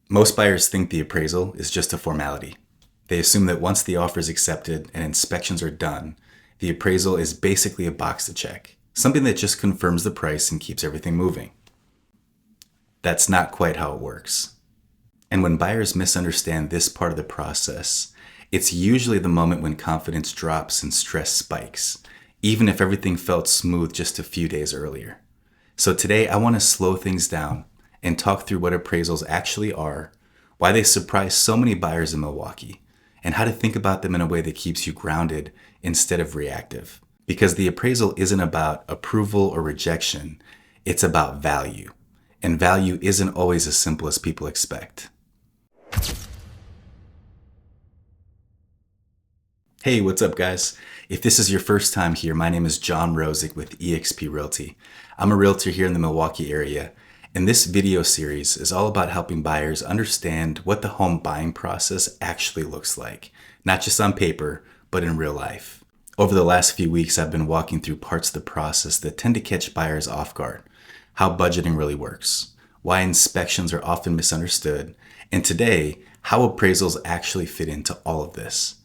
Most buyers think the appraisal is just a formality. They assume that once the offer is accepted and inspections are done, the appraisal is basically a box to check, something that just confirms the price and keeps everything moving. That's not quite how it works. And when buyers misunderstand this part of the process, it's usually the moment when confidence drops and stress spikes, even if everything felt smooth just a few days earlier. So today I want to slow things down and talk through what appraisals actually are, why they surprise so many buyers in Milwaukee, and how to think about them in a way that keeps you grounded instead of reactive. Because the appraisal isn't about approval or rejection, it's about value. And value isn't always as simple as people expect. Hey, what's up, guys? If this is your first time here, my name is John Rosick with eXp Realty. I'm a realtor here in the Milwaukee area, and this video series is all about helping buyers understand what the home buying process actually looks like, not just on paper, but in real life. Over the last few weeks, I've been walking through parts of the process that tend to catch buyers off guard, how budgeting really works, why inspections are often misunderstood, and today, how appraisals actually fit into all of this.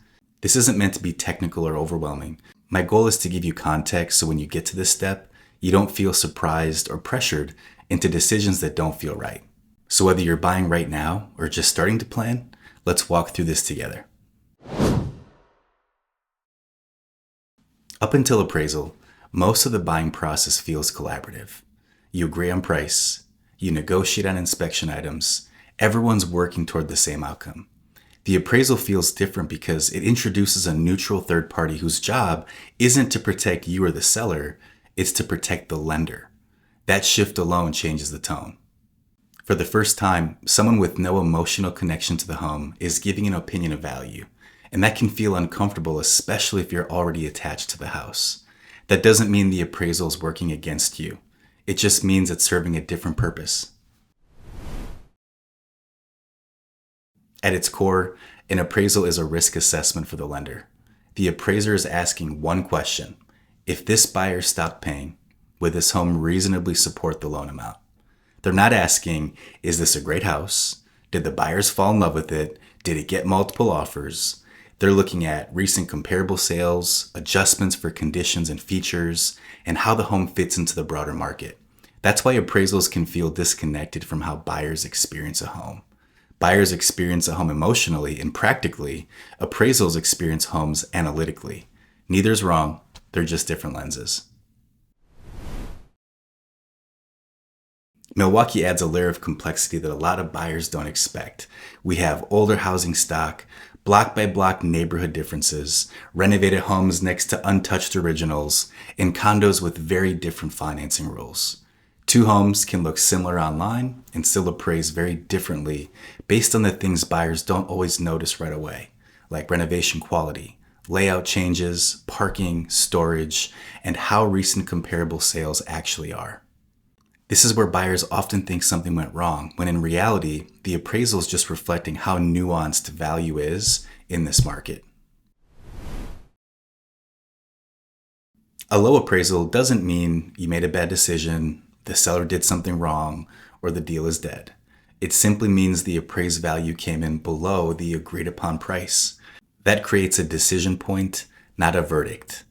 This isn't meant to be technical or overwhelming. My goal is to give you context so when you get to this step, you don't feel surprised or pressured into decisions that don't feel right. So whether you're buying right now or just starting to plan, let's walk through this together. Up until appraisal, most of the buying process feels collaborative. You agree on price, you negotiate on inspection items, everyone's working toward the same outcome. The appraisal feels different because it introduces a neutral third party whose job isn't to protect you or the seller, it's to protect the lender. That shift alone changes the tone. For the first time, someone with no emotional connection to the home is giving an opinion of value, and that can feel uncomfortable, especially if you're already attached to the house. That doesn't mean the appraisal is working against you. It just means it's serving a different purpose. At its core, an appraisal is a risk assessment for the lender. The appraiser is asking one question: if this buyer stopped paying, would this home reasonably support the loan amount? They're not asking, is this a great house? Did the buyers fall in love with it? Did it get multiple offers? They're looking at recent comparable sales, adjustments for conditions and features, and how the home fits into the broader market. That's why appraisals can feel disconnected from how buyers experience a home. Buyers experience a home emotionally and practically. Appraisals experience homes analytically. Neither's wrong, they're just different lenses. Milwaukee adds a layer of complexity that a lot of buyers don't expect. We have older housing stock, block-by-block neighborhood differences, renovated homes next to untouched originals, and condos with very different financing rules. Two homes can look similar online and still appraise very differently based on the things buyers don't always notice right away, like renovation quality, layout changes, parking, storage, and how recent comparable sales actually are. This is where buyers often think something went wrong, when in reality, the appraisal is just reflecting how nuanced value is in this market. A low appraisal doesn't mean you made a bad decision, the seller did something wrong, or the deal is dead. It simply means the appraised value came in below the agreed upon price. That creates a decision point, not a verdict.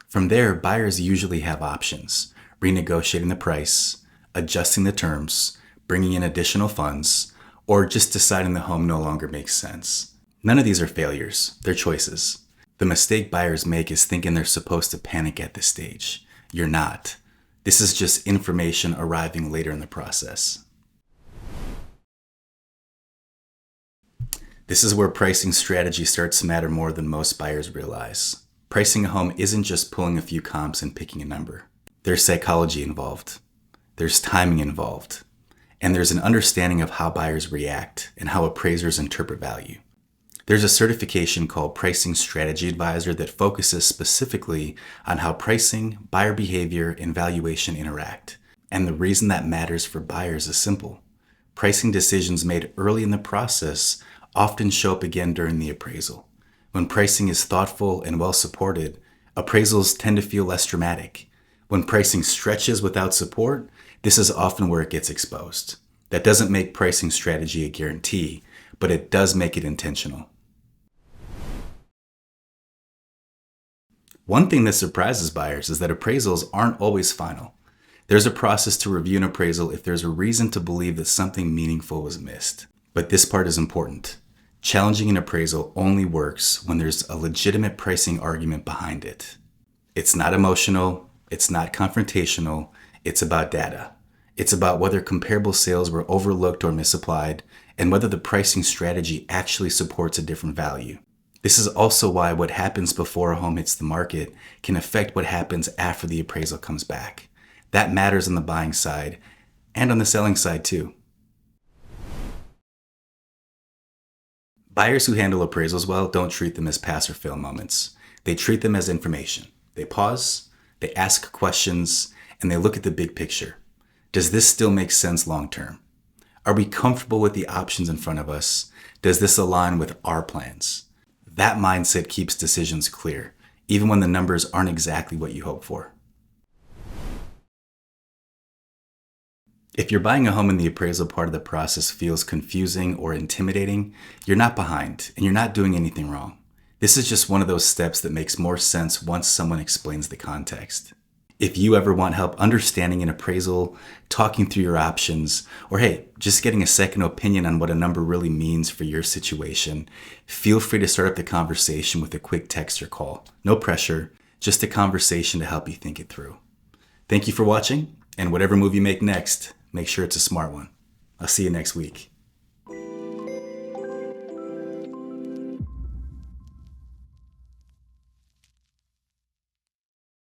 From there, buyers usually have options: renegotiating the price, adjusting the terms, bringing in additional funds, or just deciding the home no longer makes sense. None of these are failures, they're choices. The mistake buyers make is thinking they're supposed to panic at this stage. You're not. This is just information arriving later in the process. This is where pricing strategy starts to matter more than most buyers realize. Pricing a home isn't just pulling a few comps and picking a number. There's psychology involved. There's timing involved. And there's an understanding of how buyers react and how appraisers interpret value. There's a certification called Pricing Strategy Advisor that focuses specifically on how pricing, buyer behavior, and valuation interact. And the reason that matters for buyers is simple. Pricing decisions made early in the process often show up again during the appraisal. When pricing is thoughtful and well supported, appraisals tend to feel less dramatic. When pricing stretches without support, this is often where it gets exposed. That doesn't make pricing strategy a guarantee, but it does make it intentional. One thing that surprises buyers is that appraisals aren't always final. There's a process to review an appraisal if there's a reason to believe that something meaningful was missed. But this part is important. Challenging an appraisal only works when there's a legitimate pricing argument behind it. It's not emotional, it's not confrontational, it's about data. It's about whether comparable sales were overlooked or misapplied, and whether the pricing strategy actually supports a different value. This is also why what happens before a home hits the market can affect what happens after the appraisal comes back. That matters on the buying side and on the selling side too. Buyers who handle appraisals well don't treat them as pass or fail moments. They treat them as information. They pause, they ask questions, and they look at the big picture. Does this still make sense long term? Are we comfortable with the options in front of us? Does this align with our plans? That mindset keeps decisions clear, even when the numbers aren't exactly what you hope for. If you're buying a home and the appraisal part of the process feels confusing or intimidating, you're not behind and you're not doing anything wrong. This is just one of those steps that makes more sense once someone explains the context. If you ever want help understanding an appraisal, talking through your options, or hey, just getting a second opinion on what a number really means for your situation, feel free to start up the conversation with a quick text or call. No pressure, just a conversation to help you think it through. Thank you for watching, and whatever move you make next, make sure it's a smart one. I'll see you next week.